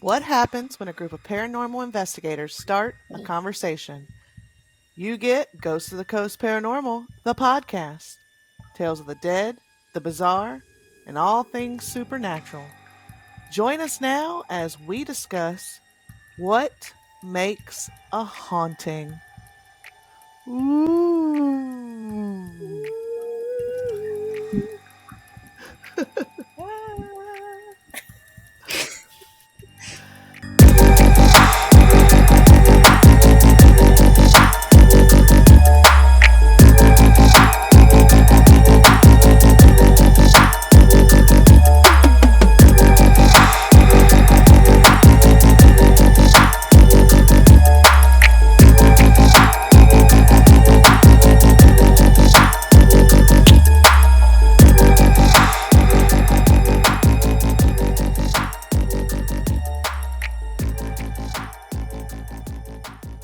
What happens when a group of paranormal investigators start a conversation? You get Ghost of the Coast Paranormal, the podcast. Tales of the dead, the bizarre, and all things supernatural. Join us now as we discuss what makes a haunting. Ooh.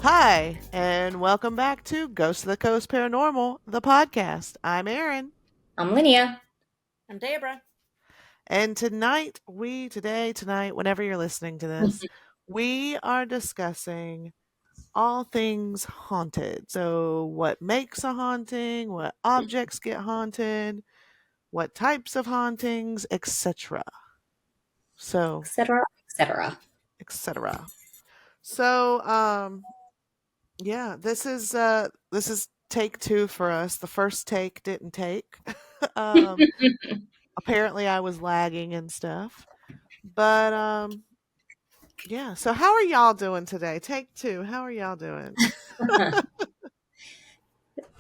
Hi, and welcome back to Ghost of the Coast Paranormal, the podcast. I'm Erin. I'm Linnea. I'm Deborah. And tonight, whenever you're listening to this, we are discussing all things haunted. So, what makes a haunting, what objects get haunted, what types of hauntings, etc. So, Etc. Etc. etc. So, yeah, this is take 2 for us. The first take didn't take. um Apparently I was lagging and stuff. But yeah, so how are y'all doing today? Take 2. How are y'all doing?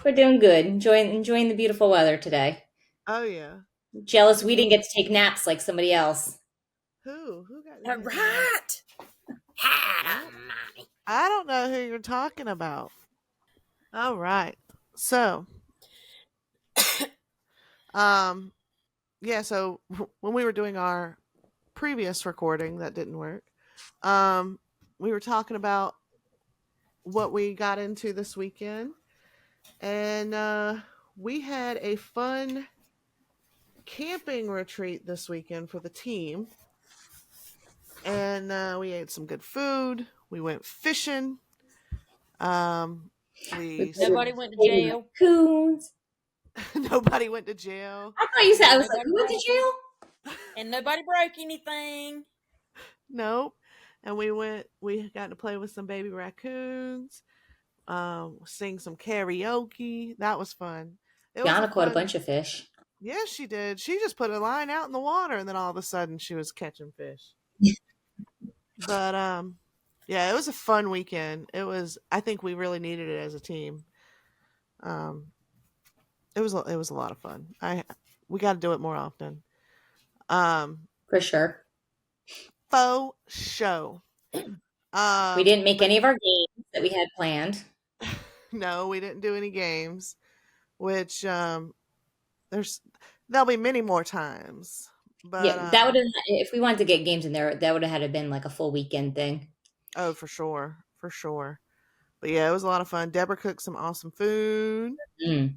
We're doing good. Enjoying the beautiful weather today. Oh yeah. Jealous we didn't get to take naps like somebody else. Who got to All take a nap? right. I I don't know who you're talking about. All right. So, um yeah, so when we were doing our previous recording that didn't work, um we were talking about what we got into this weekend, and we had a fun camping retreat this weekend for the team, and we ate some good food. We went fishing. We We Nobody played went to baby jail. raccoons. nobody went to jail. I thought you said, I And was like, nobody you went to broke jail? and nobody broke anything. Nope. And we got to play with some baby raccoons. Sing some karaoke. That was fun. It was a Yana caught a fun. bunch of fish. Yes, she did. She just put a line out in the water, and then all of a sudden she was catching fish. But yeah, it was a fun weekend. It was. I think we really needed it as a team. Um, it was a lot of fun. We got to do it more often. Um, For sure. Faux show. We didn't make But any of our games that we had planned. no, we didn't do any games. Which there's there'll be many more times. But Yeah, that would have, if we wanted to get games in there, that would have had to been like a full weekend thing. oh, for sure, for sure. But yeah, it was a lot of fun. Deborah cooked some awesome food, Mm.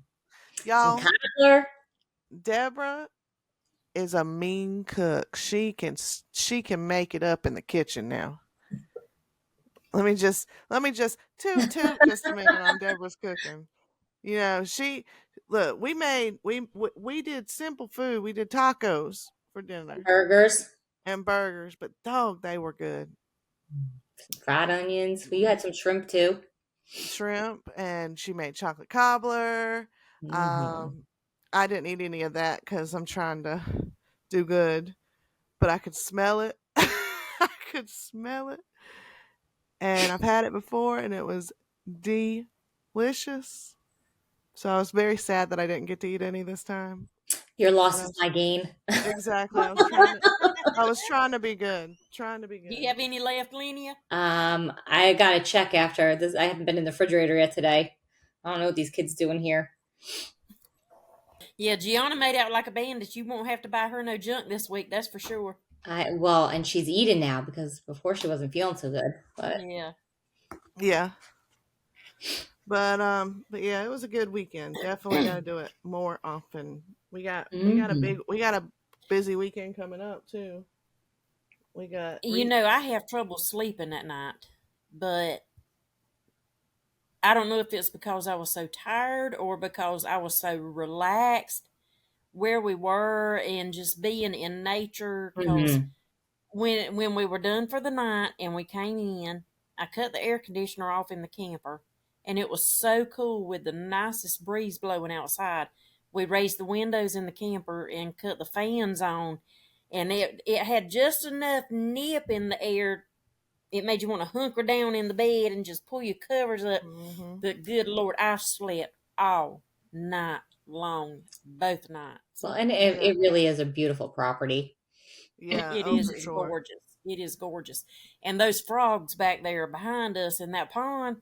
Some y'all. cobbler. Deborah is a mean cook. She can make it up in the kitchen now. Let me just toot just a minute on Deborah's cooking. She look. We did simple food. We did tacos for dinner Burgers. and burgers, but dog, they were good. Fried onions. We had some shrimp too. Shrimp, and she made chocolate cobbler. Hmm. Um, I didn't eat any of that because I'm trying to do good, but I could smell it. I could smell it, and I've had it before, and it was delicious. So I was very sad that I didn't get to eat any this time. Your But loss I is was my gain. exactly. I was trying to be good. Trying to be Do good. you have any left, Linnea? I gotta check after this. I haven't been in the refrigerator yet today. I don't know what these kids doing here. Yeah, Gianna made out like a bandit. You won't have to buy her no junk this week, that's for sure. And she's eating now because before she wasn't feeling so good. But Yeah. Yeah. But yeah, it was a good weekend. Definitely got to do it more often. We got a Mhm. busy weekend coming up too. We got I have trouble sleeping at night, but I don't know if it's because I was so tired or because I was so relaxed where we were and just being in nature. Because Mm-hmm. when we were done for the night and we came in, I cut the air conditioner off in the camper, and it was so cool with the nicest breeze blowing outside. We raised the windows in the camper and cut the fans on, and it had just enough nip in the air. It made you want to hunker down in the bed and just pull your covers up. Mm-hmm. But good Lord, I slept all night long, both nights. Well, and Yeah. it really is a beautiful property. Yeah. It Oh, is. for It's sure. gorgeous. It is gorgeous. And those frogs back there behind us in that pond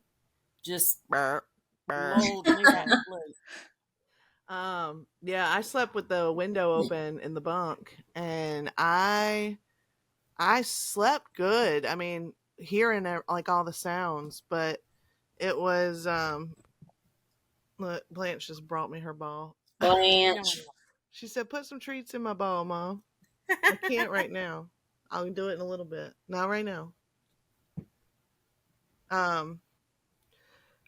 just Burr, burr. lulled me right to sleep. Yeah, I slept with the window open in the bunk, and I slept good. I mean, hearing like all the sounds, but it was look, Blanche just brought me her ball. No. Blanche. She said, "Put some treats in my ball, Mom." I can't right now. I'll do it in a little bit. Not right now. Um,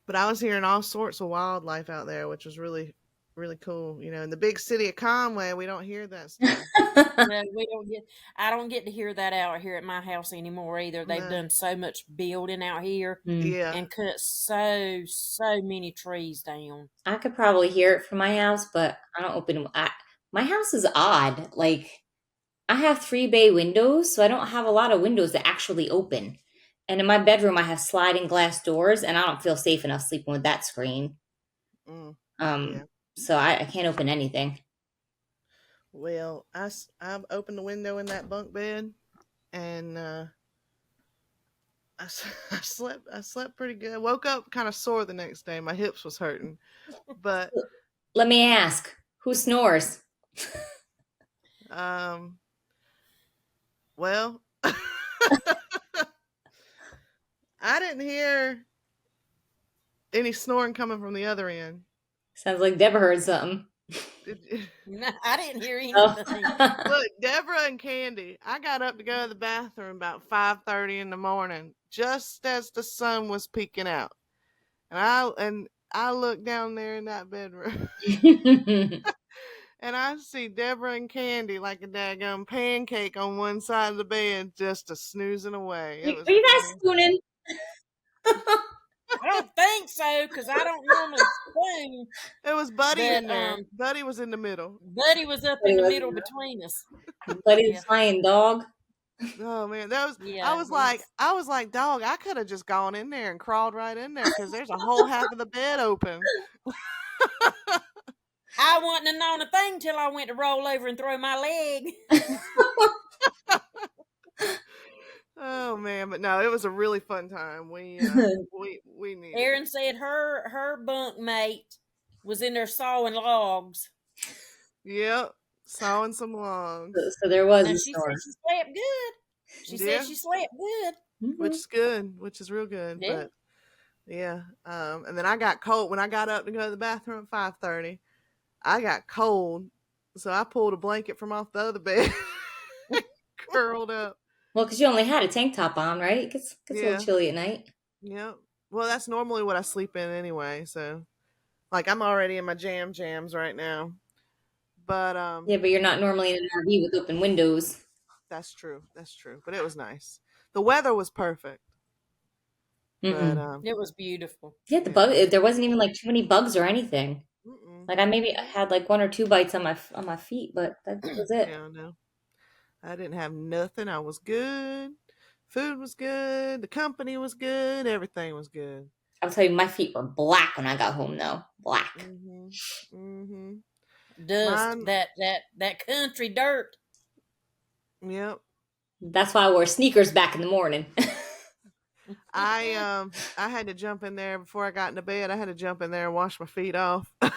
but I was hearing all sorts of wildlife out there, which was really, really cool. You know, in the big city of Conway, we don't hear that stuff. No, we don't get. I don't get to hear that out here at my house anymore either. They've No. done so much building out here Mm. Yeah. and cut so many trees down. I could probably hear it from my house, but I don't open. My house is odd. Like I have 3 bay windows, so I don't have a lot of windows that actually open. And in my bedroom, I have sliding glass doors, and I don't feel safe enough sleeping with that screen. Mm, Um, yeah. so I can't open anything. Well, I opened the window in that bunk bed, and I slept pretty good. Woke up kind of sore the next day. My hips was hurting, but Let me ask, who snores? um, well, I didn't hear any snoring coming from the other end. Sounds like Deborah heard something. No, I didn't hear Oh. anything. Look, Deborah and Candy. I got up to go to the bathroom about 5:30 in the morning, just as the sun was peeking out, and I looked down there in that bedroom. And I see Deborah and Candy like a daggum pancake on one side of the bed, just a snoozing away. It was Are the you guys funniest. spooning? I don't think so because I don't normally spoon. It was Buddy But in there. Buddy was in the middle. Buddy was up in the middle between us. Buddy's Yeah, flying dog. Oh man, that was. yeah. I was like, dog. I could have just gone in there and crawled right in there because there's a whole half of the bed open. I wasn't have known a thing till I went to roll over and throw my leg. Oh man, but no, it was a really fun time. We needed Erin it. said her bunk mate was in there sawing logs. Yep, sawing some logs. So there was Now a she said snore. she slept good. She Yeah, said she slept good. which is good, which is real good. Yeah. But yeah, and then I got cold when I got up to go to the bathroom at 5:30. I got cold, so I pulled a blanket from off the other bed, curled up. Well, because you only had a tank top on, right? It gets a little Yeah, chilly at night. yep. Well, that's normally what I sleep in anyway. So, like, I'm already in my jams right now. But Yeah, but you're not normally in an RV with open windows. that's true. That's true. But it was nice. The weather was perfect. But Mm-mm. It was beautiful. Yeah, the yeah. bug. There wasn't even like too many bugs or anything. Mm-mm. Like I maybe had like 1 or 2 bites on my feet, but that was it. Yeah, no. I didn't have nothing. I was good. Food was good. The company was good. Everything was good. I'll tell you, my feet were black when I got home, though. Black. Mhm. Mhm. Dust, Mine. that country dirt. Yep. That's why I wore sneakers back in the morning. I had to jump in there before I got into bed. I had to jump in there and wash my feet off. I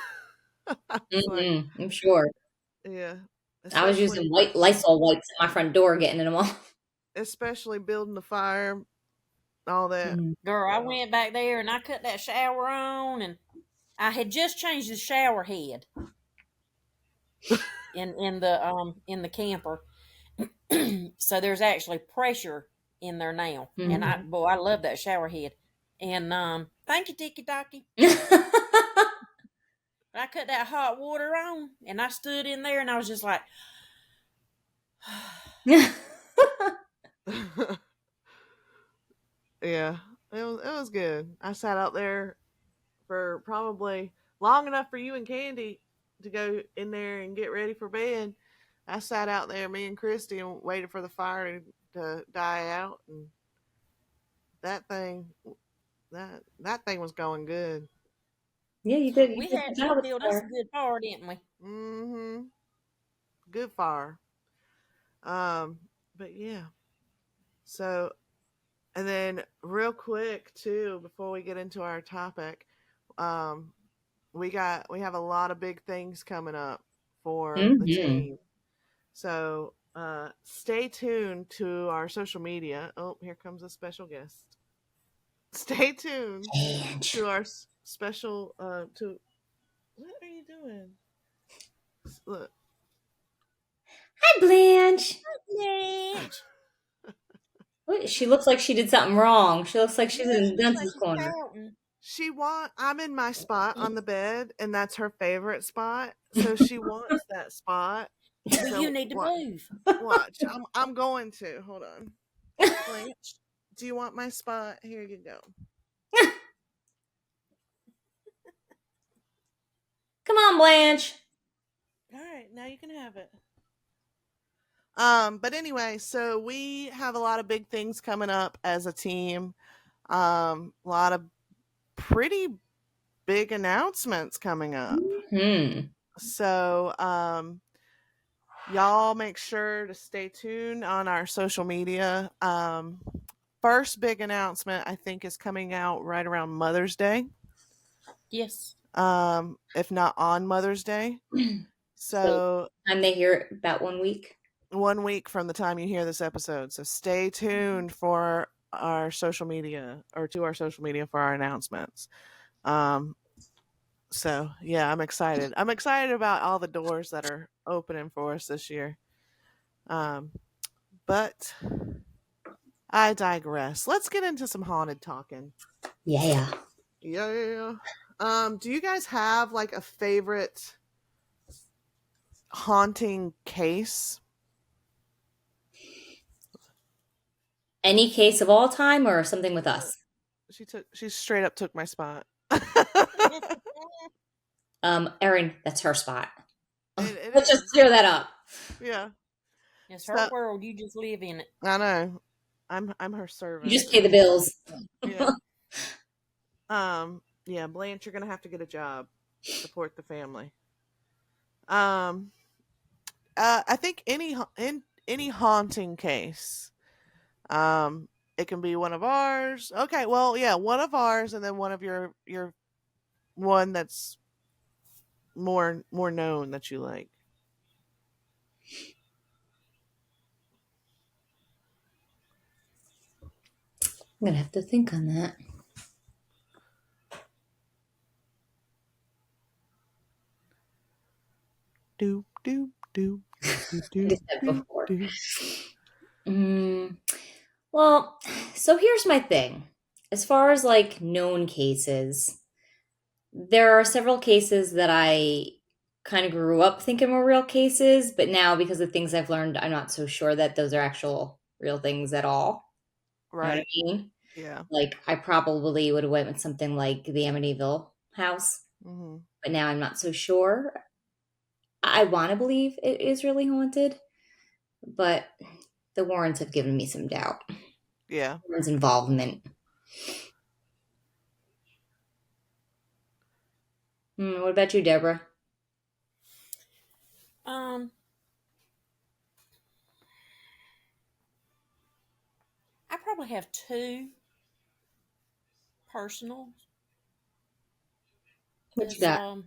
was like, I'm sure. yeah. I was Especially using white Lysol wipes at my front door, getting them off. especially building the fire, all that. Girl, I Oh, went back there and I cut that shower on, and I had just changed the shower head in the camper, So there's actually pressure in there now. And Mhm. I love that shower head. And thank you, Tiki Doki. I cut that hot water on and I stood in there and I was just like, Yeah, it was good. I sat out there for probably long enough for you and Candy to go in there and get ready for bed. I sat out there, me and Christy, and waited for the fire to die out, and that thing that thing was going good. Yeah, you did. You we did a good actually job with the killed us a fire. good fire, didn't we? Mm-hmm. Good fire. Um, but yeah. So, and then real quick too, before we get into our topic, um, we have a lot of big things coming up for the Mm-hmm. team. So stay tuned to our social media. Oh, here comes a special guest. Stay tuned Blanche. to our special to what are you doing? Look, Hi, Blanche. Blanche. What? She looks like she did something wrong. She looks like she's Yeah, in she the looks like dunce's she's corner. pouting. I'm in my spot on the bed, and that's her favorite spot. So she wants that spot. Well, you So need to what? move. Watch. I'm going to. Hold on. Blanche, do you want my spot? Here you go. Come on, Blanche. All right, now you can have it. But anyway, so we have a lot of big things coming up as a team. A lot of pretty big announcements coming up. Hmm. So, y'all make sure to stay tuned on our social media. First big announcement I think is coming out right around Mother's Day. Yes. If not on Mother's Day. So, So time they hear it about 1 week. 1 week from the time you hear this episode. So stay tuned for our social media or to our social media for our announcements. Um, so yeah, I'm excited. I'm excited about all the doors that are opening for us this year. Um, but I digress. Let's get into some haunted talking. Yeah. Yeah. Do you guys have like a favorite haunting case? Any case of all time or something with us? She straight up took my spot. Erin, that's her spot. It Let's just is. clear that up. Yeah. It's her So world. You just live in it. I know. I'm her You servant. just pay the bills. Yeah. Yeah, Blanche, you're gonna have to get a job. Support the family. Um I think in any haunting case. It can be one of ours. Okay, well, yeah, one of ours and then one of your one that's more known that you like. I'm gonna have to think on that. Doop doop doop doop doop I doop did that doop before. doop. Mm, well, so here's my thing. As far as like known cases, there are several cases that I kind of grew up thinking were real cases, but now because of things I've learned, I'm not so sure that those are actual real things at all. You know what I Right. mean? Yeah. Like I probably would have went with something like the Amityville house, Mhm. but now I'm not so sure. I want to believe it is really haunted, but the Warrens have given me some doubt. Yeah. Warrens' involvement. What about you, Deborah? Um, I probably have two personal. What you Is got?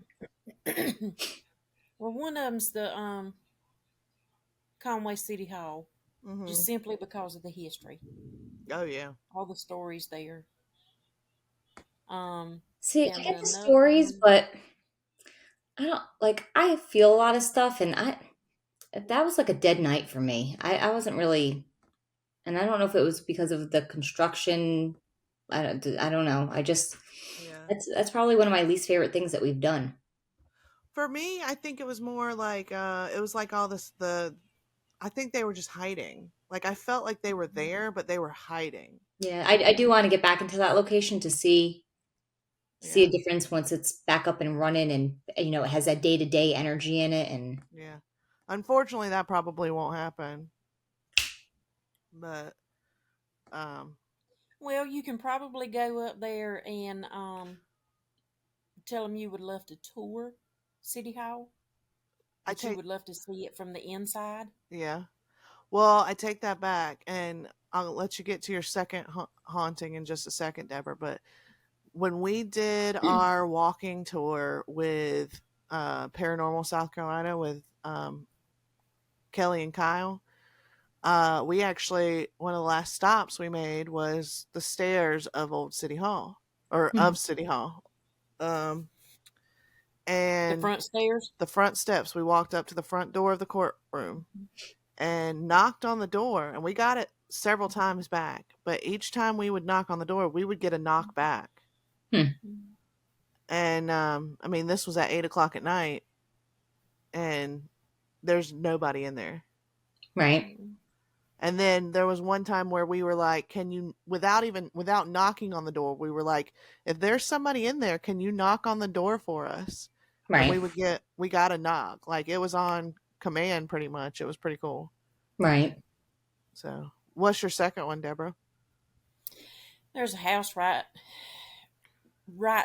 well, one of them's the Conway City Hall, just Mhm. simply because of the history, Oh yeah. all the stories there. Um, See, I and get then the another stories, one. but I don't like. I feel a lot of stuff, and That was like a dead night for me. I wasn't really, and I don't know if it was because of the construction. I don't know. I just Yeah. that's probably one of my least favorite things that we've done. For me, I think it was more like it was like all this the I think they were just hiding. Like I felt like they were there, but they were hiding. Yeah, I do want to get back into that location to see a Yeah. difference once it's back up and running, and it has that day to day energy in it. And Yeah. Unfortunately, that probably won't happen. But um Well, you can probably go up there and tell them you would love to tour City Hall, I that you take would love to see it from the inside. yeah. Well, I take that back and I'll let you get to your second haunting in just a second, Deborah, but when we did our walking tour with Paranormal South Carolina with Kelly and Kyle, we actually one of the last stops we made was the stairs of Old City Hall or Hmm. of City Hall, um, The and front stairs. the front steps. We walked up to the front door of the courtroom and knocked on the door, and we got it several times back. But each time we would knock on the door, we would get a knock back. Hmm. And I mean, this was at 8 o'clock at night, and there's nobody in there. Right, And then there was one time where we were like, "Can you?" Without knocking on the door, we were like, "If there's somebody in there, can you knock on the door for us?" And right, we got a knock, like it was on command, pretty much. It was pretty cool. right. So, what's your second one, Deborah? There's a house right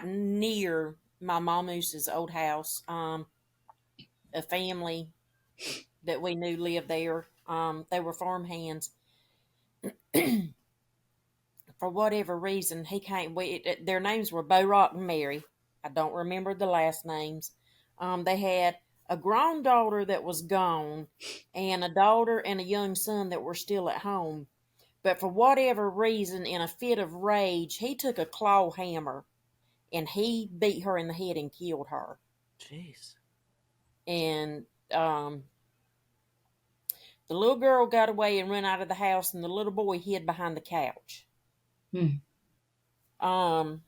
near my mamoose's old house. A family that we knew lived there. They were farm hands. For whatever reason, he came. Their names were Bo Rock and Mary. I don't remember the last names. They had a grown daughter that was gone, and a daughter and a young son that were still at home. But for whatever reason, in a fit of rage, he took a claw hammer and he beat her in the head and killed her. Jeez. And the little girl got away and ran out of the house, and the little boy hid behind the couch. Hmm. Um,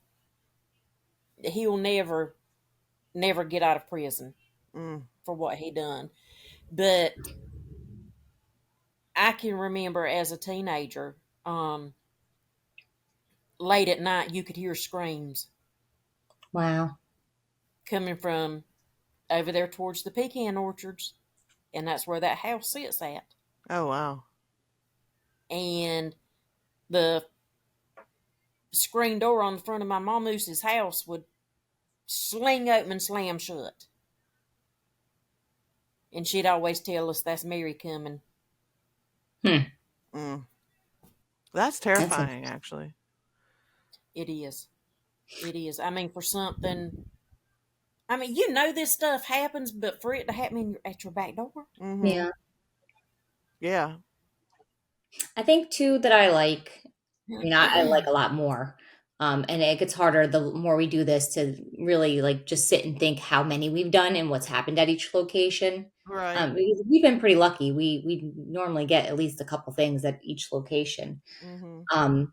he'll never get out of prison Mm. for what he done. But I can remember as a teenager, late at night, you could hear screams Wow. coming from over there towards the pecan orchards, and that's where that house sits at. Oh wow. And the screen door on the front of my mamoose's house would sling open and slam shut. And she'd always tell us that's Mary coming. Hmm. Mm. That's That's a terrifying, actually. It is. It is. I mean, for something. I mean, you know this stuff happens, but for it to happen at your back door. Mm-hmm. yeah. Yeah. I think too that I like. I like a lot more. And it gets harder the more we do this to really like just sit and think how many we've done and what's happened at each location. Right. Because we've been pretty lucky. We normally get at least a couple things at each location. Mm-hmm. Um,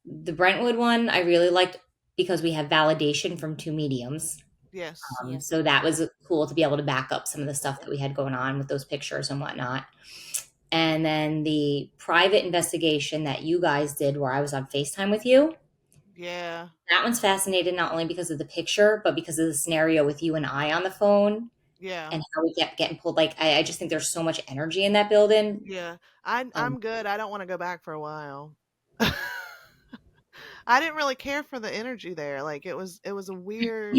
the Brentwood one I really liked because we have validation from two mediums. Yes. Yes. So that was cool to be able to back up some of the stuff that we had going on with those pictures and whatnot. And then the private investigation that you guys did where I was on FaceTime with you, Yeah. that one's fascinating not only because of the picture, but because of the scenario with you and I on the phone Yeah. and how we kept getting pulled. Like, I just think there's so much energy in that building. Yeah. Um, I'm good. I don't want to go back for a while. I didn't really care for the energy there. Like it was a weird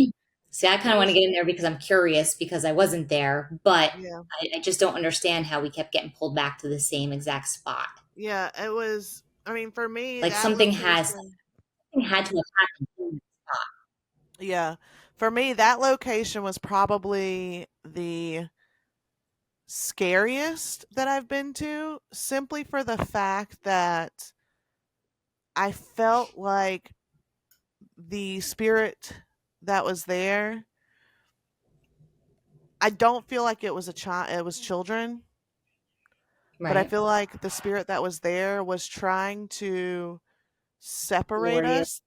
See, I kind it of want to was get in there because I'm curious because I wasn't there, but yeah. I just don't understand how we kept getting pulled back to the same exact spot. Yeah, it was I mean for me Like that location something had to have happened in that spot. yeah. For me that location was probably the scariest that I've been to simply for the fact that I felt like the spirit that was there I don't feel like it was a child. It was children, but I Right. feel like the spirit that was there was trying to separate Lure you. us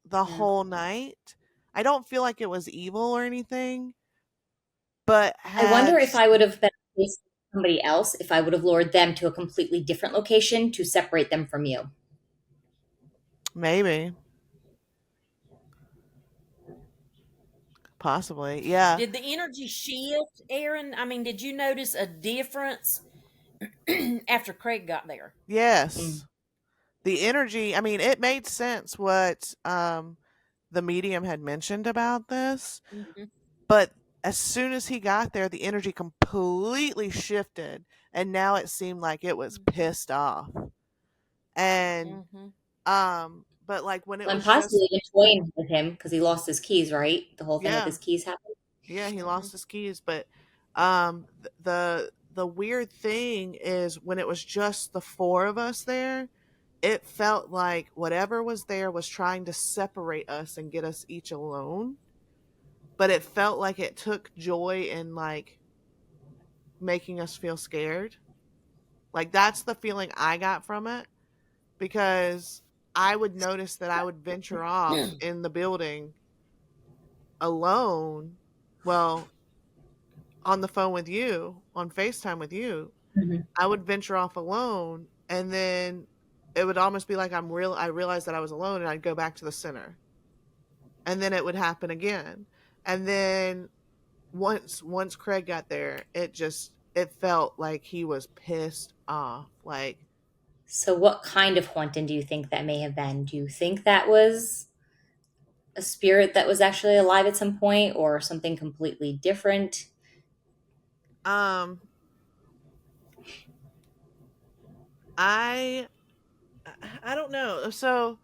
the Yeah. whole night. I don't feel like it was evil or anything, but I wonder had if I would have been facing somebody else, if I would have lured them to a completely different location to separate them from you. maybe, possibly, yeah, Did the energy shift, Aaron? I mean, did you notice a difference after Craig got there? Mm. yes. The energy, I mean, it made sense what the medium had mentioned about this, Mm-hmm. but as soon as he got there, the energy completely shifted, and now it seemed like it was pissed off. And Mm-hmm. but like when it And was just possibly even toying with him because he lost his keys, right? The whole thing with yeah, his keys happened. yeah, he Mm-hmm. lost his keys, but the weird thing is when it was just the four of us there, it felt like whatever was there was trying to separate us and get us each alone, but it felt like it took joy in like making us feel scared. Like that's the feeling I got from it because I would notice that I would venture off in the building alone. Well, on the phone with you, on FaceTime with you, Mhm. I would venture off alone and then it would almost be like I realized that I was alone and I'd go back to the center. And then it would happen again. And then once Craig got there, it felt like he was pissed off. Like So, what kind of haunting do you think that may have been? Do you think that was a spirit that was actually alive at some point, or something completely different? um I I don't know. So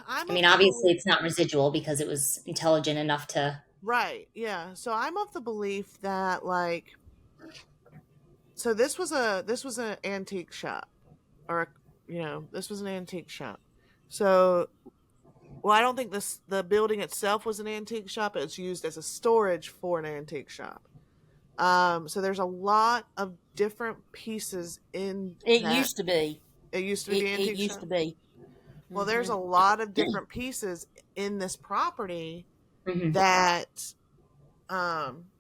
I'm I mean, of the obviously, belief it's not residual because it was intelligent enough to. right, yeah. So I'm of the belief that like so this was an antique shop or this was an antique shop. So well, I don't think the building itself was an antique shop. It's used as a storage for an antique shop. So there's a lot of different pieces in It that. used to be. It used to be the It antique used shop. to be. Well, there's Mm-hmm. a lot of different pieces in this property Mhm. that um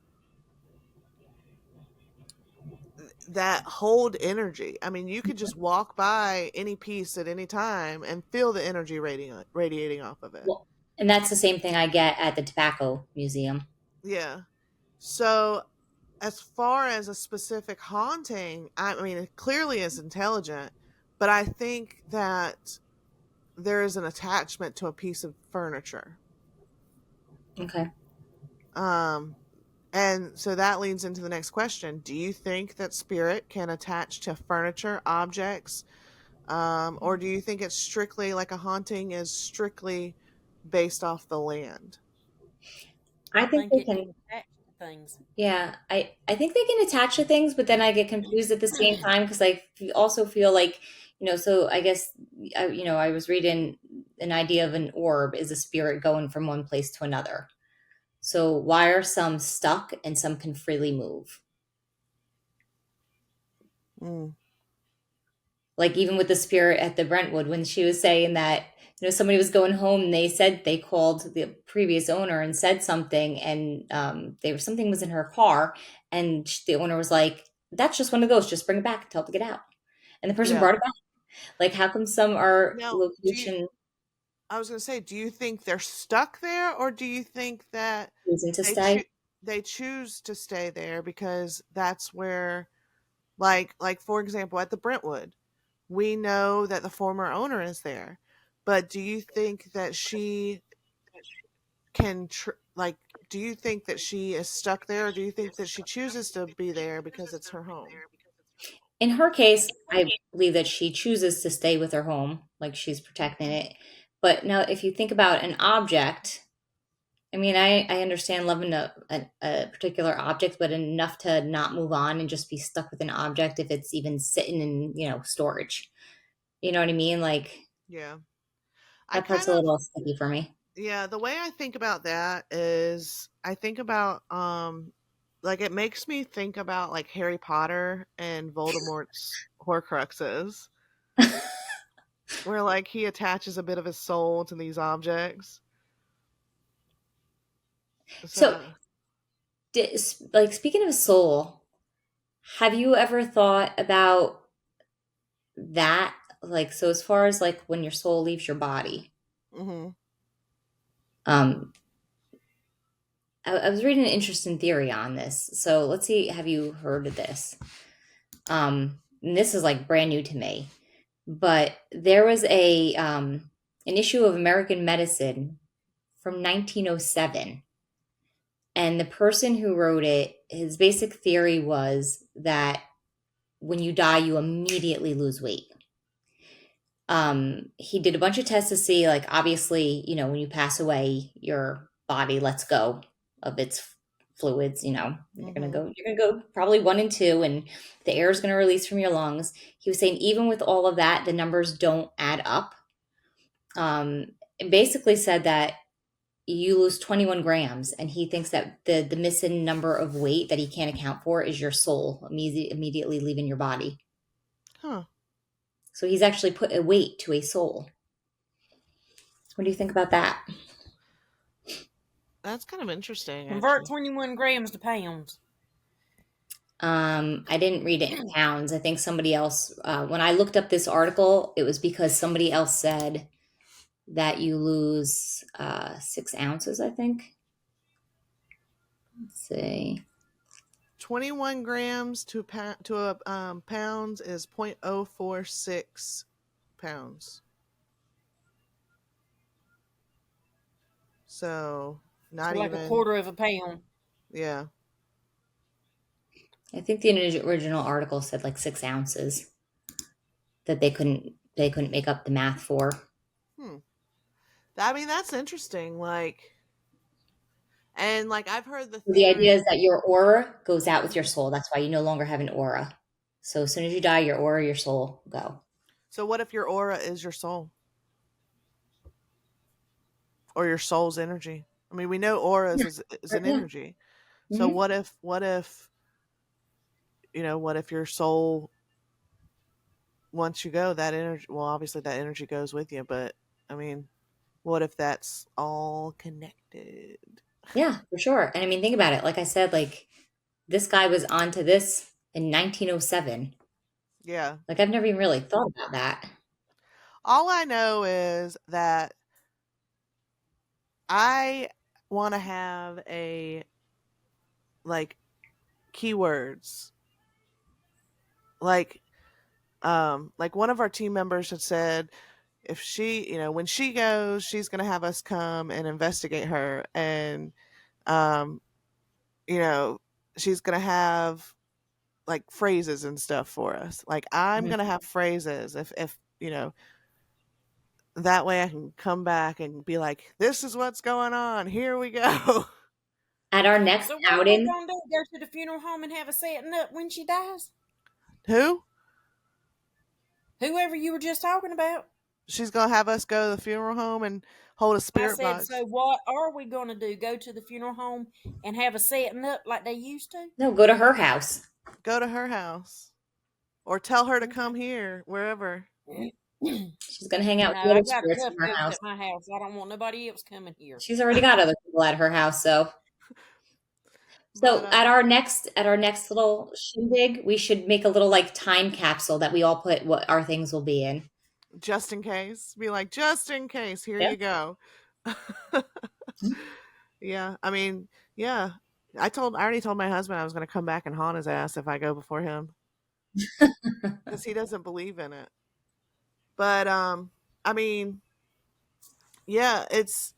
that hold energy. I mean, you could just walk by any piece at any time and feel the energy radiating off of it. Well, and that's the same thing I get at the tobacco museum. Yeah. So, as far as a specific haunting, I mean, it clearly is intelligent, but I think that there is an attachment to a piece of furniture. Okay. Um, and so that leads into the next question. Do you think that spirit can attach to furniture, objects, or do you think it's strictly like a haunting is strictly based off the land? I I think think they it can. can attach to things. Yeah, I think they can attach to things, but then I get confused at the same time because also feel like, so I guess, I was reading an idea of an orb is a spirit going from one place to another. So why are some stuck and some can freely move? Mm, Like even with the spirit at the Brentwood, when she was saying that, somebody was going home and they said they called the previous owner and said something, and something was in her car, and the owner was like, "That's just one of those. Just bring it back and tell it to get out." And the person yeah. brought it back. Like, how come some are Now, location I was going to say, do you think they're stuck there, or do you think that choosing to they stay? choose they choose to stay there because that's where, like for example, at the Brentwood, we know that the former owner is there, but do you think that she can like? Do you think that she is stuck there, or do you think that she chooses to be there because it's her home? In her case, I believe that she chooses to stay with her home, like she's protecting it. But now, if you think about an object, I mean, I understand loving a particular object, but enough to not move on and just be stuck with an object if it's even sitting in, storage. You know what I mean? Like Yeah, I that part's kind a of little sticky for me. Yeah, the way I think about that is I think about like it makes me think about like Harry Potter and Voldemort's Horcruxes, where like he attaches a bit of his soul to these objects. So, So, like speaking of soul, have you ever thought about that? Like, so as far as like when your soul leaves your body, mhm. um, I was reading an interesting theory on this. So let's see, have you heard of this? And this is like brand new to me, but there was a an issue of American Medicine from 1907, and the person who wrote it, his basic theory was that when you die, you immediately lose weight. He did a bunch of tests to see, like, obviously, when you pass away, your body lets go of its fluids. Mhm. You're gonna go probably 1 and 2, and the air is gonna release from your lungs. He was saying even with all of that, the numbers don't add up. It basically said that you lose 21 grams, and he thinks that the missing number of weight that he can't account for is your soul immediately leaving your body. Huh. So he's actually put a weight to a soul. What do you think about that? That's kind of interesting Convert actually. 21 grams to pounds. I didn't read it in pounds. I think somebody else, when I looked up this article, it was because somebody else said that you lose 6 ounces, I think. Let's see. 21 grams to a pounds is 0.046 pounds. So, So not like a even, quarter of a pound. yeah. I think the original article said like 6 ounces that they couldn't make up the math for. Hmm. I mean, that's interesting. Like, and like I've heard the The idea is theory. that your aura goes out with your soul. That's why you no longer have an aura. So as soon as you die, your aura, your soul go. So, what if your aura is your soul or your soul's energy? I mean, we know auras is an Yeah. energy. So, Hmm. what if your soul, once you go, that energy, well, obviously that energy goes with you, but I mean, what if that's all connected? Yeah, for sure. And I mean, think about it. Like I said, like this guy was onto this in 1907. Yeah. Like I've never even really thought about that. All I know is that I want to have a like keywords like one of our team members had said if she, when she goes, she's going to have us come and investigate her and um you know, she's going to have like phrases and stuff for us. Like I'm Mhm. going to have phrases if, that way I can come back and be like, this is what's going on. Here we go. At our next So what are we outing, gonna do? Go to the funeral home and have a setting up when she dies? Who? Whoever you were just talking about. She's going to have us go to the funeral home and hold a I spirit said, box. so what are we gonna do? Go to the funeral home and have a setting up like they used to? no, go to her house. Go to her house or tell her to come Okay. here, wherever. She's gonna hang out No, with the I other got spirits enough in her ghosts house. at my house. I don't want nobody else coming here. She's already got other people at her house, so But at our next little shindig, we should make a little like time capsule that we all put what our things will be in. just in case, be like, just in case, here Yeah. you go. Yeah, I mean, yeah. I already told my husband I was going to come back and haunt his ass if I go before him because he doesn't believe in it. But I mean, yeah, it's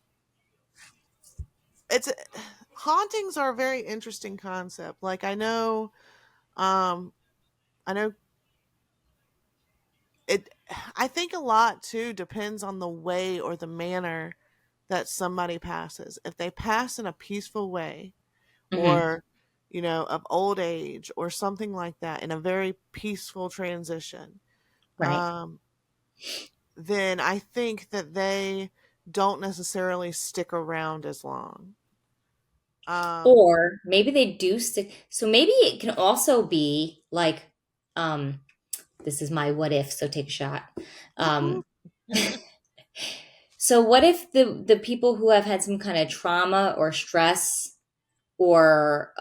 hauntings are a very interesting concept. Like um, I know it. I think a lot too depends on the way or the manner that somebody passes. If they pass in a peaceful way, Hmm. or of old age or something like that in a very peaceful transition, Right. then I think that they don't necessarily stick around as long. Um, Or maybe they do stick. So maybe it can also be like, um, this is my what if, so take a shot. whoop Um, whoop. so what if the people who have had some kind of trauma or stress or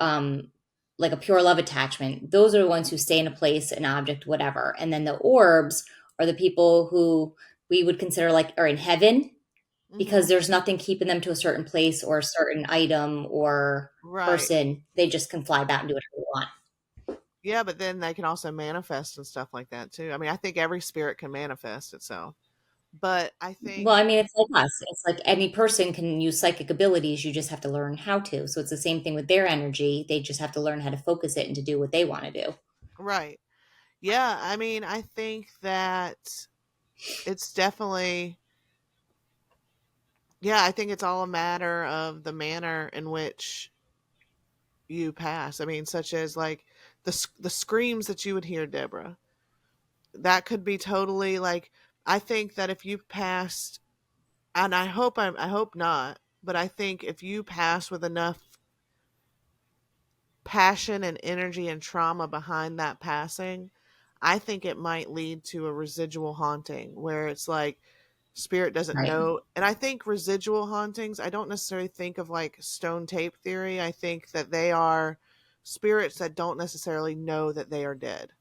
like a pure love attachment, those are the ones who stay in a place, an object, whatever. And then the orbs are the people who we would consider like are in heaven because Hmm. there's nothing keeping them to a certain place or a certain item or Right. person. They just can fly about and do whatever they want. Yeah, but then they can also manifest and stuff like that too. I mean, I think every spirit can manifest itself. But I Well, think, I mean, it's like us. It's like any person can use psychic abilities. You just have to learn how to. So it's the same thing with their energy. They just have to learn how to focus it and to do what they want to do. right. Yeah, I mean, I think that it's definitely, yeah, I think it's all a matter of the manner in which you pass. I mean, such as like the screams that you would hear, Deborah. That could be totally like, I think that if you passed, and I hope not, but I think if you pass with enough passion and energy and trauma behind that passing, I think it might lead to a residual haunting where it's like spirit doesn't Right. know. And I think residual hauntings, I don't necessarily think of like stone tape theory. I think that they are spirits that don't necessarily know that they are dead.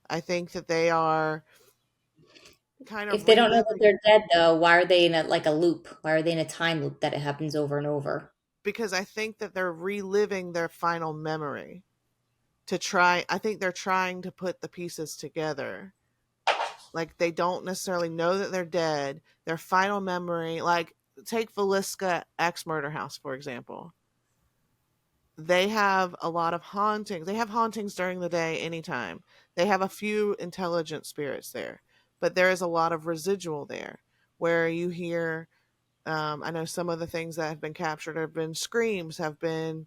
I think that they are kind If of they don't know that reliving they're dead, though, why are they in a like a loop? Why are they in a time loop that it happens over and over? because I think that they're reliving their final memory to try. I think they're trying to put the pieces together. Like they don't necessarily know that they're dead. Their final memory, like take Velisca X Murder House, for example. They have a lot of hauntings. They have hauntings during the day anytime. They have a few intelligent spirits there, but there is a lot of residual there where you hear. I know some of the things that have been captured have been screams, have been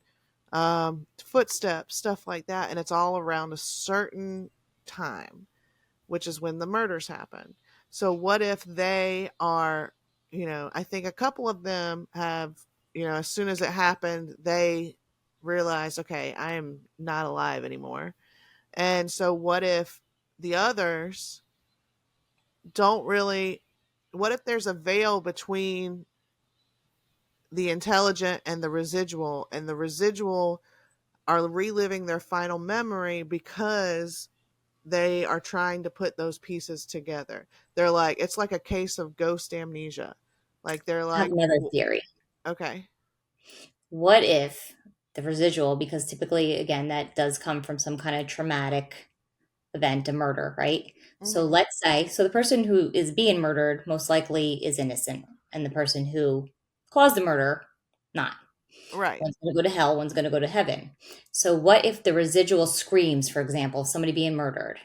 footsteps, stuff like that, and it's all around a certain time, which is when the murders happen. So what if they are, I think a couple of them have, as soon as it happened, they realize, okay, I am not alive anymore. And so what if the others don't really, what if there's a veil between the intelligent and the residual are reliving their final memory because they are trying to put those pieces together. They're like, it's like a case of ghost amnesia. Like they're I have like, another theory. okay. What if the residual, because typically, again, that does come from some kind of traumatic event, a murder, right? So Hmm. let's say, so the person who is being murdered most likely is innocent, and the person who caused the murder, not. Right. One's going to go to hell, one's going to go to heaven. So what if the residual screams, for example, of somebody being murdered?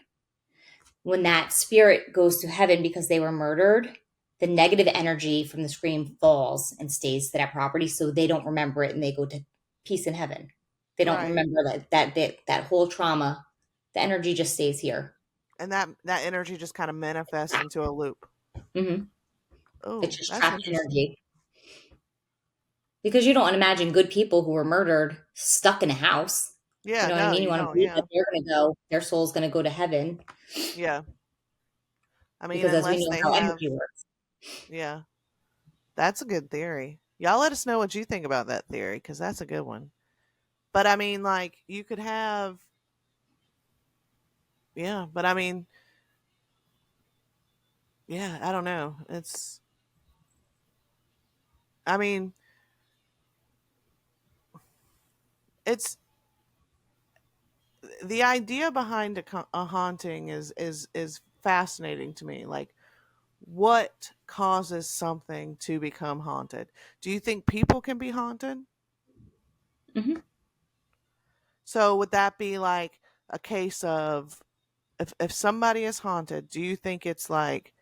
When that spirit goes to heaven because they were murdered, the negative energy from the scream falls and stays to that property, so they don't remember it and they go to peace in heaven. They don't Right. remember that whole trauma. The energy just stays here. And that energy just kind of manifests into a loop. Hmm. It's Oh, just that's trapped interesting. energy because you don't imagine good people who were murdered stuck in a house. You Yeah, know what I no, mean? You you want to don't. believe Yeah. that they're going to go, their soul's going to go to heaven Yeah. I mean, because as we unless know they how have, energy works. yeah, that's a good theory. Y'all let us know what you think about that theory because that's a good one. But I mean, like, you could have, yeah, but I mean, yeah, I don't know. I mean, it's the idea behind a haunting is fascinating to me. Like, what causes something to become haunted? Do you think people can be haunted? Hmm. So would that be like a case of, if somebody is haunted, do you think it's like,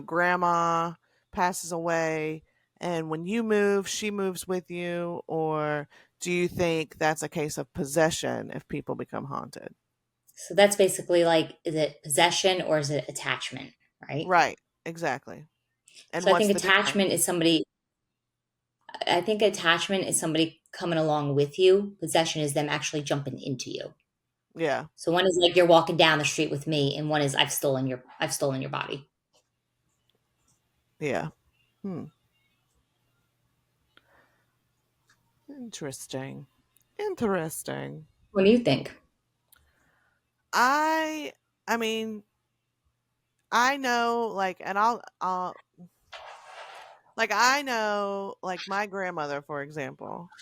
grandma passes away and when you move, she moves with you, or do you think that's a case of possession if people become haunted? So that's basically like, is it possession or is it attachment, right? Right. Exactly. And So I what's think the difference? attachment is somebody. I think attachment is somebody coming along with you. Possession is them actually jumping into you. Yeah. So one is like you're walking down the street with me, and one is I've stolen your body. Yeah. Hmm. Interesting. Interesting. What do you think? I I mean, I know like and I'll like I know like my grandmother for example.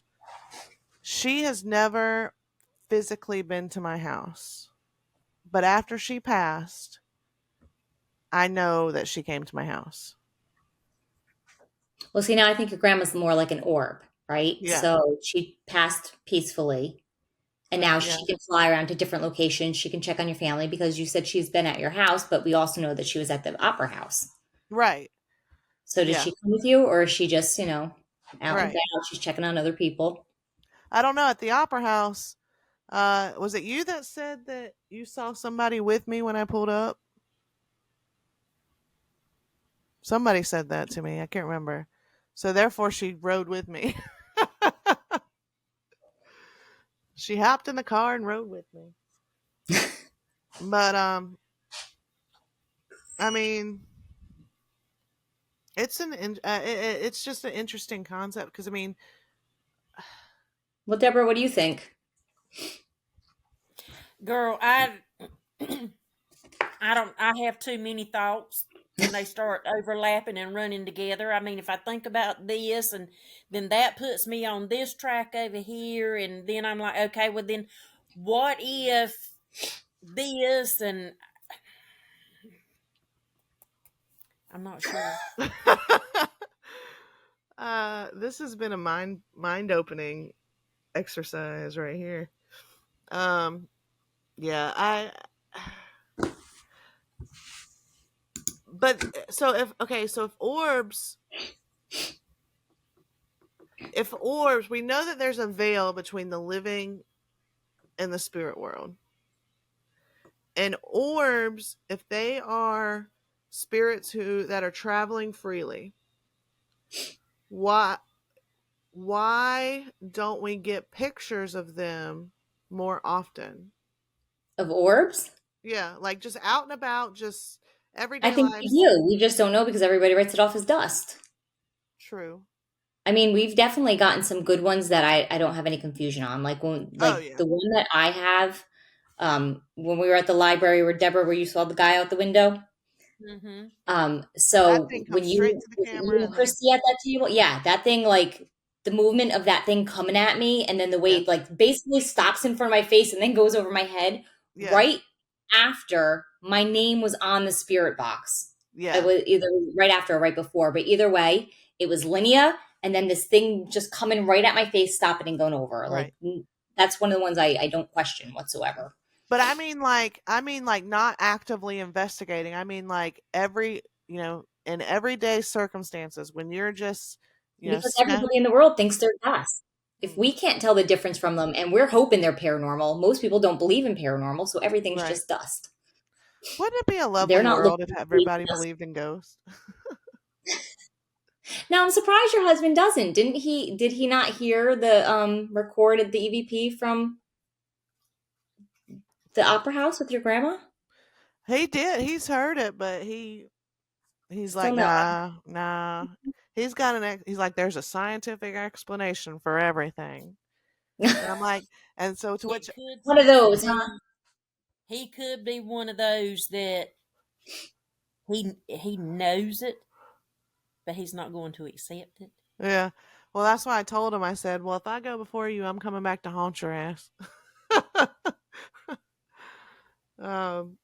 She has never physically been to my house. But after she passed, I know that she came to my house. Well, see, now I think your grandma's more like an orb, right? Yeah. So she passed peacefully, and now Yeah. she can fly around to different locations. She can check on your family because you said she's been at your house, but we also know that she was at the opera house. Right. So did Yeah. she come with you, or is she just, out and Right. about? She's checking on other people. I don't know at the opera house. Was it you that said that you saw somebody with me when I pulled up? Somebody said that to me. I can't remember. So therefore she rode with me. She hopped in the car and rode with me. But I mean, it's just an interesting concept because I mean, Well, Deborah, what do you think? Girl, I have too many thoughts and they start overlapping and running together. I mean, if I think about this and then that puts me on this track over here and then I'm like, okay, well then what if this and I'm not sure. this has been a mind opening exercise right here. Um, yeah, I. But so if orbs, we know that there's a veil between the living and the spirit world, and orbs, if they are spirits who that are traveling freely, why why don't we get pictures of them more often? Of orbs? Yeah, like just out and about, just I everyday think we lives. do. We just don't know because everybody writes it off as dust. True. I mean, we've definitely gotten some good ones that I don't have any confusion on. Oh Like yeah. the one that I have, when we were at the library where you saw the guy out the window. Mm-hmm. That So thing when comes straight to the you camera and and then Christy at that table, yeah, that thing, like the movement of that thing coming at me, and then the way yeah. it like basically stops in front of my face and then goes over my head Yeah. right after my name was on the spirit box. It Yeah. was either right after or right before, but either way, it was Linnea, and then this thing just coming right at my face, stopping and going over. Right. That's one of the ones I don't question whatsoever. But I mean like not actively investigating. I mean like in everyday circumstances when you're just, Because snap. everybody in the world thinks they're us. If Mm, we can't tell the difference from them and we're hoping they're paranormal, most people don't believe in paranormal, so everything's right. just dust. Wouldn't it be a They're lovely not world looking if to believe everybody in us. believed in ghosts? Now I'm surprised your husband doesn't. Did he not hear the recorded the EVP from the opera house with your grandma? He did. He's heard it, but he's Still like, no. nah, nah. He's like, there's a scientific explanation for everything. And I'm like, and so to It which, could One of those, huh? be he could be one of those that he knows it, but he's not going to accept it. yeah. Well, that's why I told him. I said, well, if I go before you, I'm coming back to haunt your ass. um,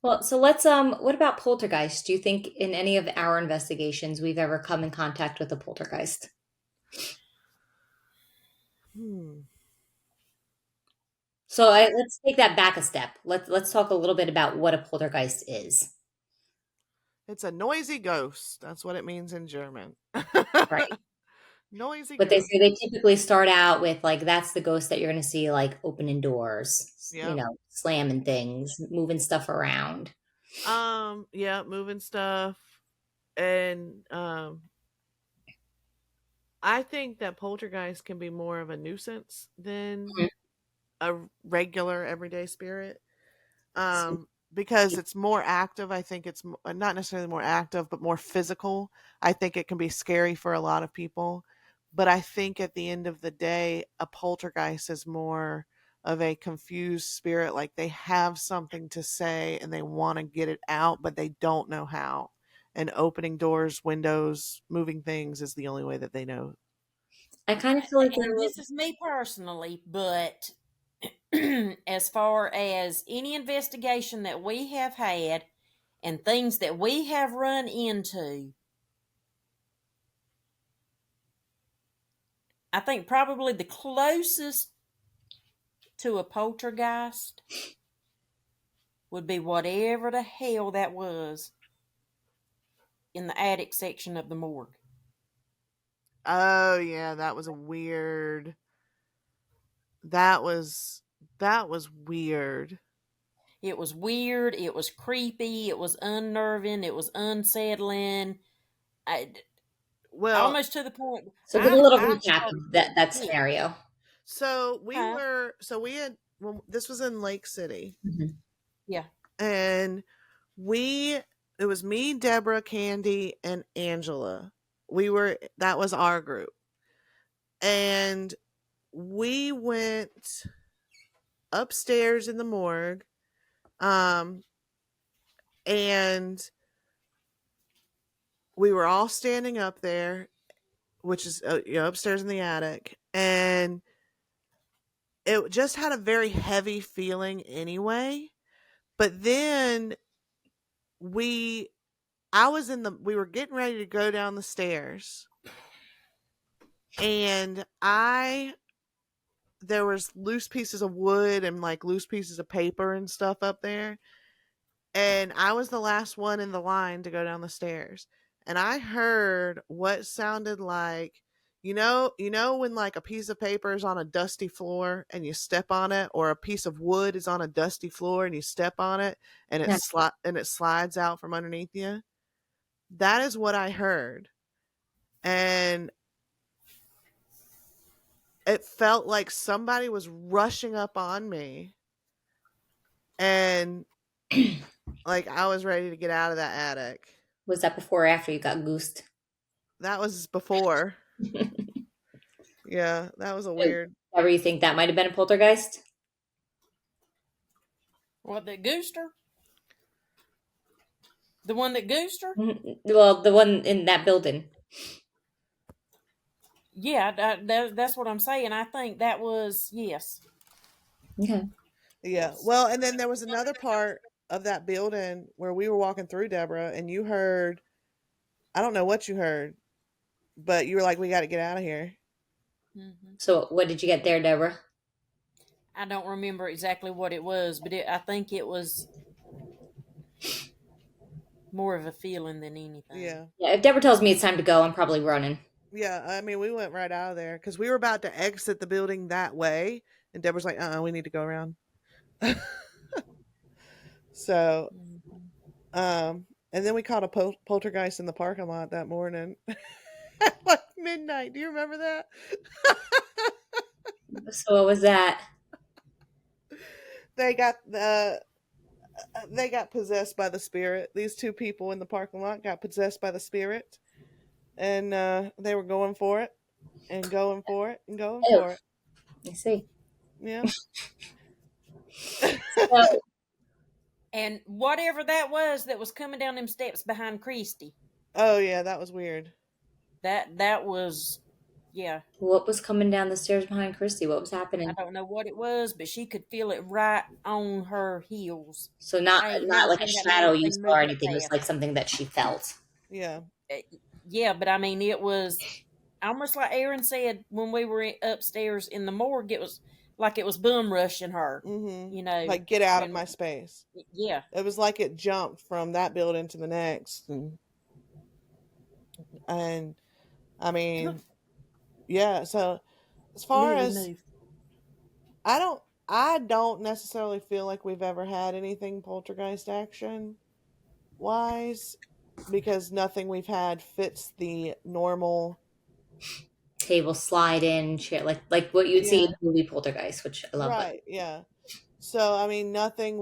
Well, so let's what about poltergeist? Do you think in any of our investigations we've ever come in contact with a poltergeist? hmm. So let's take that back a step. Let's talk a little bit about what a poltergeist is. It's a noisy ghost. That's what it means in German. Right. Noisy But they ghost. say they typically start out with like that's the ghost that you're going to see like opening doors, Yep. slamming things, moving stuff around. Yeah, moving stuff. And I think that poltergeist can be more of a nuisance than Mhm. a regular everyday spirit. So, Because it's more active. I think it's not necessarily more active, but more physical. I think it can be scary for a lot of people. But I think at the end of the day, a poltergeist is more of a confused spirit. Like they have something to say and they want to get it out, but they don't know how. And opening doors, windows, moving things is the only way that they know. I kind of feel like And this is me personally, but as far as any investigation that we have had and things that we have run into, I think probably the closest to a poltergeist would be whatever the hell that was in the attic section of the morgue. Oh yeah, that was a weird. That was that was weird. It was weird, it was creepy, it was unnerving, it was unsettling. I, Well, almost to the point so. Give a little I recap started of getting that sick. scenario. Huh? we had well, this was in Lake City, Mhm. Yeah. and we it was me, Deborah, Candy, and Angela. That was our group, and we went upstairs in the morgue, um, and we were all standing up there, which is upstairs in the attic, and it just had a very heavy feeling anyway. But then we we were getting ready to go down the stairs, and I there was loose pieces of wood and like loose pieces of paper and stuff up there, and I was the last one in the line to go down the stairs, and I heard what sounded like, when like a piece of paper is on a dusty floor and you step on it, or a piece of wood is on a dusty floor and you step on it and Yeah. it slides out from underneath you. That is what I heard. And it felt like somebody was rushing up on me, and like I was ready to get out of that attic. Was that before or after you got goosed? That was before. Yeah, that was a So, weird. ever you think that might have been a poltergeist? What, the gooster? The one that goosed her? Mhm. Well, the one in that building. Yeah, that's what I'm saying. I think that was, yes. Okay. Yeah. Yes. Well, and then there was another part of that building where we were walking through, Deborah, and you heard, I don't know what you heard, but you were like, we got to get out of here. Hmm. So, what did you get there, Deborah? I don't remember exactly what it was, but I think it was more of a feeling than anything. Yeah. Yeah, if Deborah tells me it's time to go, I'm probably running. Yeah. I mean, we went right out of there because we were about to exit the building that way. And Deborah's like, we need to go around. So, Hmm. and then we caught a poltergeist in the parking lot that morning at like midnight. Do you remember that? So, what was that? they got the they got possessed by the spirit. These two people in the parking lot got possessed by the spirit, and they were going for it and going for it and going Oh, for it. I see. Yeah. So, And whatever that was coming down them steps behind Christy, Oh yeah, that was weird. that was, yeah. what was coming down the stairs behind Christy? What was I happening? don't know what it was, but she could feel it right on her heels. So, not I ain't not never like a seen that shadow many you thing saw or move that anything. It was like fast. something that she felt. Yeah. Uh, Yeah, but I mean, it was almost like Aaron said when we were upstairs in the morgue. It was like it was bum rushing her, Mm-hmm. you know. Like get out of And my space. yeah, It was like it jumped from that building to the next, and I mean, yeah. So as far nearly as moved. I don't necessarily feel like we've ever had anything poltergeist action. wise because nothing we've had fits the normal. Table slide in, chair, like what you would see in Yeah, the movie Poltergeist, which I love that. right. Yeah. So I mean, nothing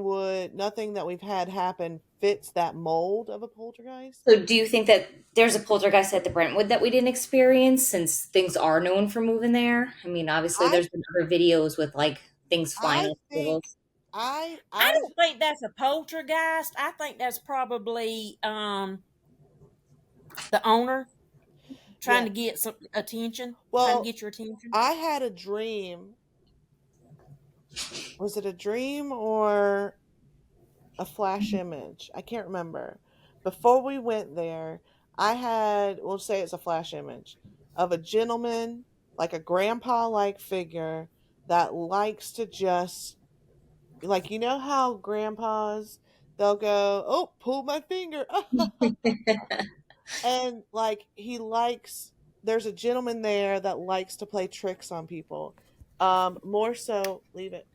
that we've had happen fits that mold of a poltergeist. So do you think that there's a poltergeist at the Brentwood that we didn't experience since things are known for moving there? I mean, obviously I there's been other videos with like things flying I off think tables. I I don't think that's a poltergeist. I think that's probably the owner trying yeah. to get some attention, trying to Well, get your attention. I had a dream. Was it a dream or a flash image? I can't remember. Before we went there, I had, we'll say it's a flash image of a gentleman, like a grandpa like figure that likes to just, like, you know how grandpas, they'll go, oh, pull my finger. And like, there's a gentleman there that likes to play tricks on people. More so, leave it.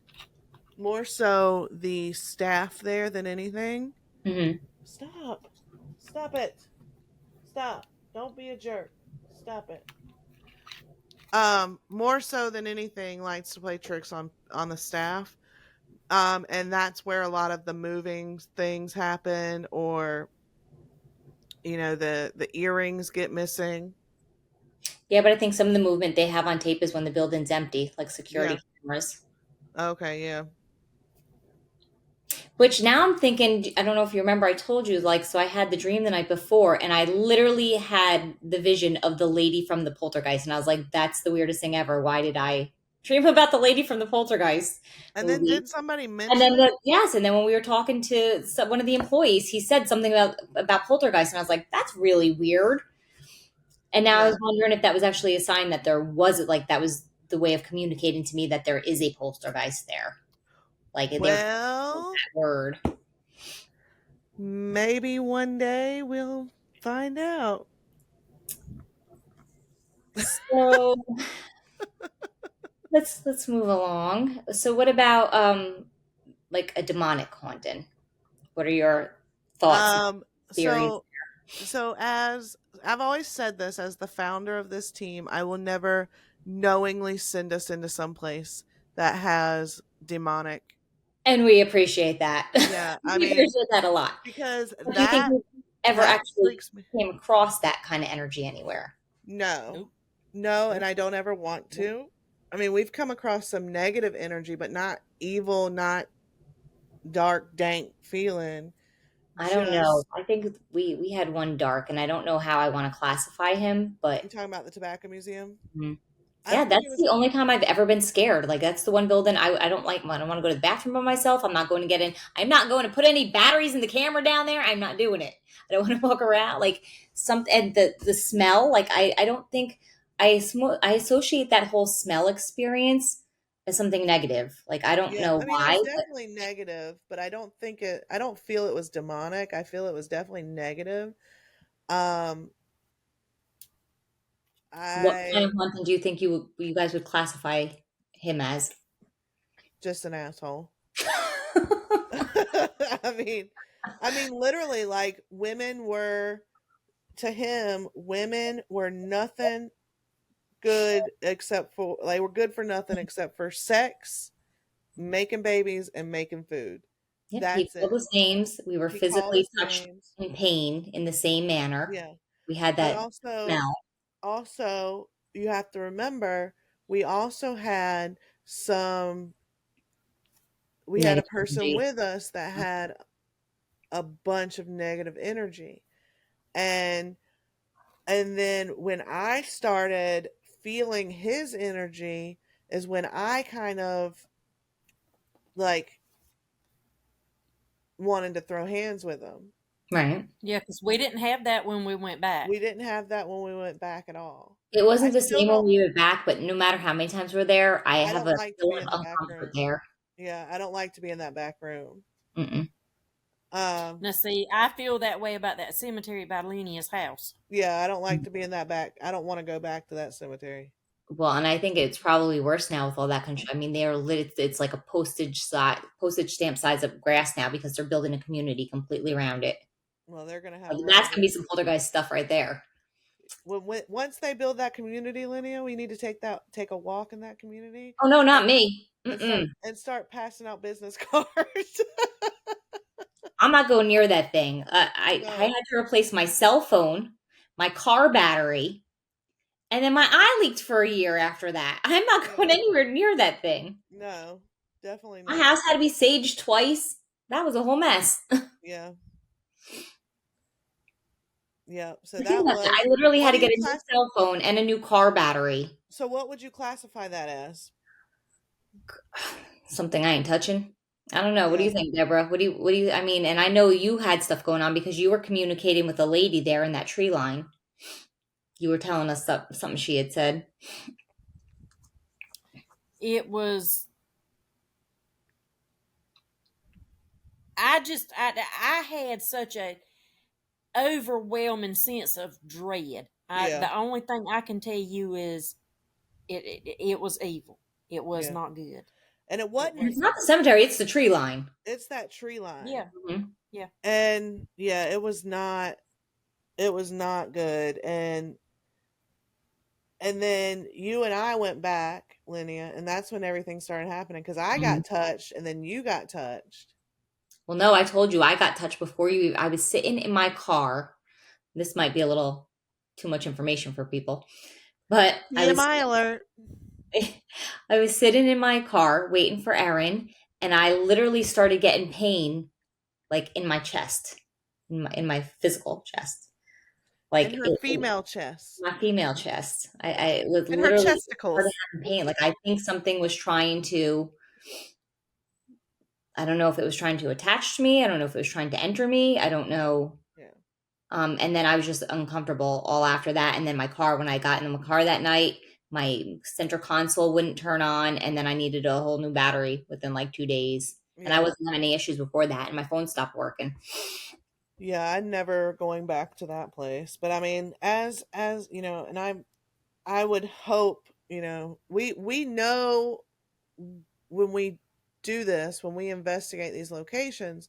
More so the staff there than anything. Hmm. Stop. Stop it. Stop. Don't be a jerk. Stop it. More so than anything likes to play tricks on the staff. And that's where a lot of the moving things happen, or the earrings get missing. Yeah, but I think some of the movement they have on tape is when the building's empty, like Yeah. security cameras. Okay, yeah. Which now I'm thinking, I don't know if you remember, I told you, like, so I had the dream the night before, and I literally had the vision of the lady from the Poltergeist. And I was like, that's the weirdest thing ever. Why did I dream about the lady from the Poltergeist And then movie? did somebody And mention then, it? yes, and then when we were talking to one of the employees, he said something about Poltergeist. And I was like, that's really weird. And now I Yeah. was wondering if that was actually a sign that there was, like, that was the way of communicating to me that there is a Poltergeist there. Like, they're Well, that word. maybe one day we'll find out. So let's move along. So what about like a demonic haunting? What are your thoughts and Um, theories? so as I've always said this, as the founder of this team, I will never knowingly send us into some place that has demonic. And we appreciate that. Yeah, I We mean, appreciate that a lot. because Do you think you ever that actually freaks me. came across that kind of energy anywhere? No. Nope. No, and Nope. I don't ever want Nope. to. I mean, we've come across some negative energy, but not evil, not dark, dank feeling. I don't know. Just, I think we had one dark, and I don't know how I want to classify him, but you talking about the Tobacco Museum? mhm. I Yeah, don't think it that's was. the only time I've ever been scared. Like that's the one building I don't like. I don't want to go to the bathroom by myself. I'm not going to get in. I'm not going to put any batteries in the camera down there. I'm not doing it. I don't want to walk around like some and the smell. Like I don't think I associate that whole smell experience as something negative. Like I don't Yeah, know I mean, it was why, but definitely negative, but I don't feel it was demonic. I feel it was definitely negative. Um, what kind of I haunting do you think you guys would classify him as? just an asshole. I mean, literally, like women were nothing good except for they were good for nothing except for sex, making babies, and making food. Yep, he That's called it. us names. We were He called physically us touched names. in pain in the same manner. Yeah. We had But that smell. also you have to remember we also had some we had a Negative person energy. with us that had a bunch of negative energy. And then when I started feeling his energy is when I kind of like wanted to throw hands with him. Right. Yeah, because we didn't have that when we went back. We didn't have that when we went back at all. It I wasn't the still same when don't we went back, but no matter how many times we're there, I I have don't a like to be feeling in the of back uncomfort room. there. Yeah, I don't like to be in that back room. Mm-mm. Um Now, see, I feel that way about that cemetery by Lenia's house. yeah, I don't like to be in that back. I don't want to go back to that cemetery. Well, and I think it's probably worse now with all that country. I mean, they are lit. It's like a postage stamp size of grass now because they're building a community completely around it. Well, they're gonna have That's gonna be residents. some poltergeist stuff right there. Once they build that community, Linnea, we need to take a walk in that community Oh no, not and me. and start Mm-mm. and start passing out business cards. I'm not going near that thing. I No, had to replace my cell phone, my car battery, and then my eye leaked for a year after that. I'm not going yeah, anywhere near that thing. no, definitely My not. house had to be saged twice. That was a whole mess. Yeah, yeah. So Pretty that much. I was. literally What had do to you get a new class? cell phone and a new car battery. So what would you classify that as? Something I ain't touching. I don't know. What do Yeah, you think, Deborah? I mean, and I know you had stuff going on because you were communicating with a lady there in that tree line. You were telling us something she had said. It was. I had such a overwhelming sense of dread. yeah, The only thing I can tell you is it was evil. It was yeah. not good. And it It wasn't. It's wasn't. not the cemetery, it's the tree line. It's that tree line, Yeah, Mhm. yeah. and yeah, it was not. It was not good, and then you and I went back, Linnea, and that's when everything started happening because I Mhm. got touched and then you got touched. Well, no, I told you I got touched before you. I was sitting in my car. This might be a little too much information for people, but TMI alert. I was sitting in my car waiting for Erin, and I literally started getting pain like in my chest, in my physical chest, In like her female chest. my female chest. I was In her literally started chesticles. having pain. Like I think something was trying to. I don't know if it was trying to attach to me. I don't know if it was trying to enter me. I don't know. Yeah. And then I was just uncomfortable all after that. And then my car, when I got in the car that night, my center console wouldn't turn on, and then I needed a whole new battery within like 2 days. And I Yeah. wasn't having any issues before that, and my phone stopped working. Yeah, I'm never going back to that place. But I mean, as you know, and I would hope, we know when we do this, when we investigate these locations,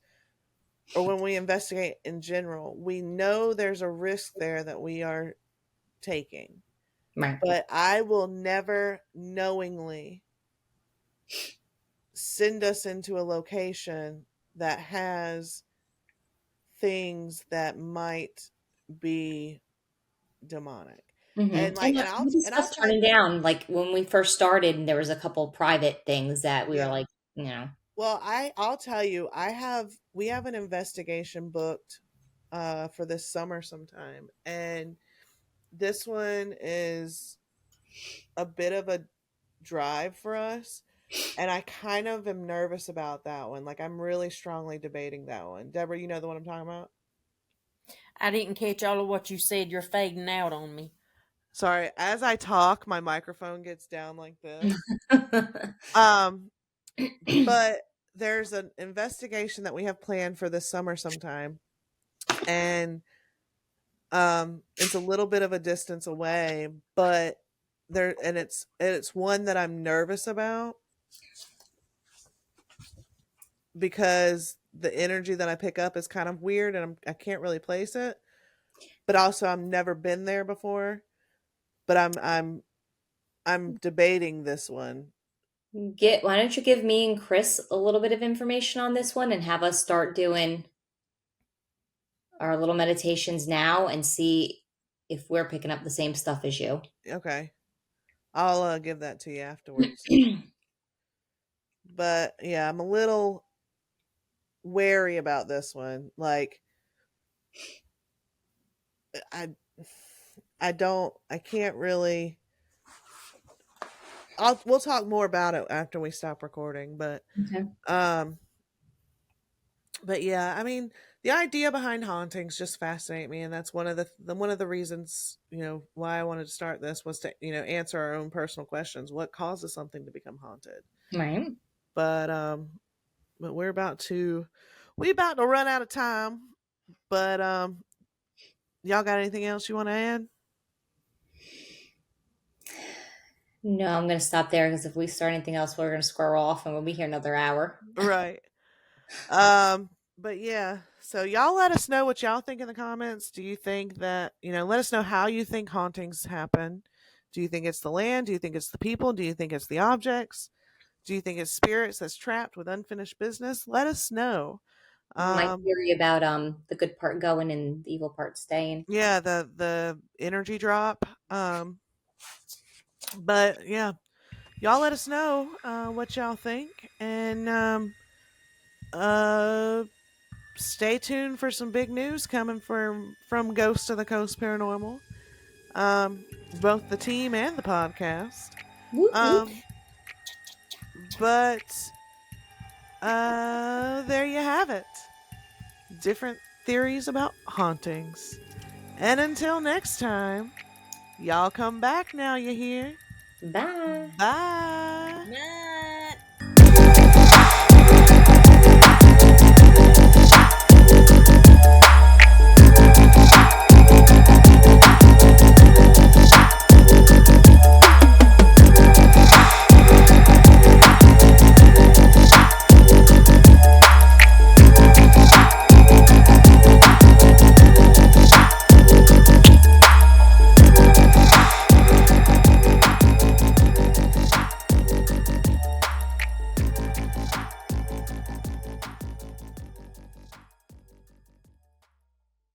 or when we investigate in general, we know there's a risk there that we are taking. Right. But I will never knowingly send us into a location that has things that might be demonic. And like, And we and I'll discussed tell you, turning down, like when we first started, and there was a couple private things that we were yeah. like, you know, Well, I'll tell you, we have an investigation booked for this summer sometime, and this one is a bit of a drive for us, and I kind of am nervous about that one. Like I'm really strongly debating that one. Deborah, you know the one I'm talking about? I didn't catch all of what you said. You're fading out on me. Sorry, as I talk, my microphone gets down like this. Um, but there's an investigation that we have planned for this summer sometime, and it's a little bit of a distance away, but it's one that I'm nervous about because the energy that I pick up is kind of weird and I can't really place it. But also I've never been there before. But I'm debating this one. why don't you give me and Chris a little bit of information on this one and have us start doing our little meditations now and see if we're picking up the same stuff as you. Okay. I'll give that to you afterwards. But yeah, I'm a little wary about this one. Like I I can't really we'll talk more about it after we stop recording, Okay. um but yeah, I mean, the idea behind hauntings just fascinate me, and that's one of the reasons, why I wanted to start this was to, answer our own personal questions. What causes something to become haunted? Right. But but we about to run out of time. But y'all got anything else you want to add? No, I'm going to stop there because if we start anything else, we're going to square off and we'll be here another hour. Right. But yeah, So y'all let us know what y'all think in the comments. Do you think that, let us know how you think hauntings happen. Do you think it's the land? Do you think it's the people? Do you think it's the objects? Do you think it's spirits that's trapped with unfinished business? Let us know. My Um, theory about the good part going and the evil part staying. yeah, the energy drop. But yeah, y'all let us know what y'all think, and uh, stay tuned for some big news coming from Ghost of the Coast Paranormal. Um, both the team and the podcast. Whoop whoop. Um, but there you have it. Different theories about hauntings. And until next time, y'all come back now, you hear? Bye. Bye. No.